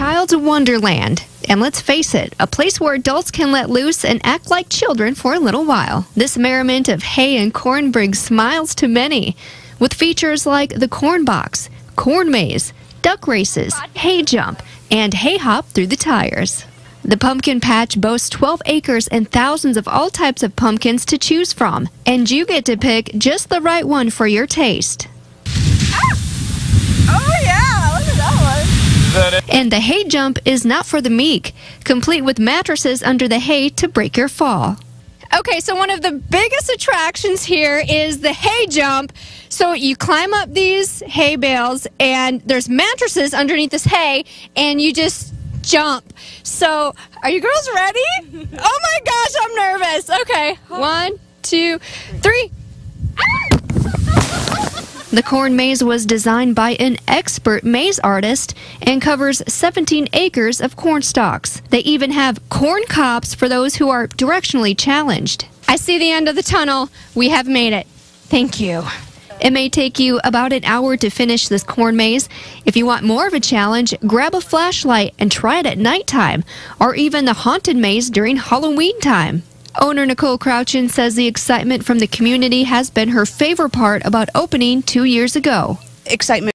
child's wonderland. And let's face it, a place where adults can let loose and act like children for a little while. This merriment of hay and corn brings smiles to many, with features like the corn box, corn maze, duck races, hay jump, and hay hop through the tires. The pumpkin patch boasts 12 acres and thousands of all types of pumpkins to choose from, and you get to pick just the right one for your taste. Oh yeah, look at that one. And the hay jump is not for the meek, complete with mattresses under the hay to break your fall. Okay, so one of the biggest attractions here is the hay jump. So you climb up these hay bales, and there's mattresses underneath this hay, and you just jump. So, are you girls ready? Oh my gosh, I'm nervous. Okay, 1, 2, 3. The corn maze was designed by an expert maze artist and covers 17 acres of corn stalks. They even have corn cobs for those who are directionally challenged. I see the end of the tunnel. We have made it. Thank you. It may take you about an hour to finish this corn maze. If you want more of a challenge, grab a flashlight and try it at nighttime, or even the haunted maze during Halloween time. Owner Nicole Crouchin says the excitement from the community has been her favorite part about opening 2 years ago. Excitement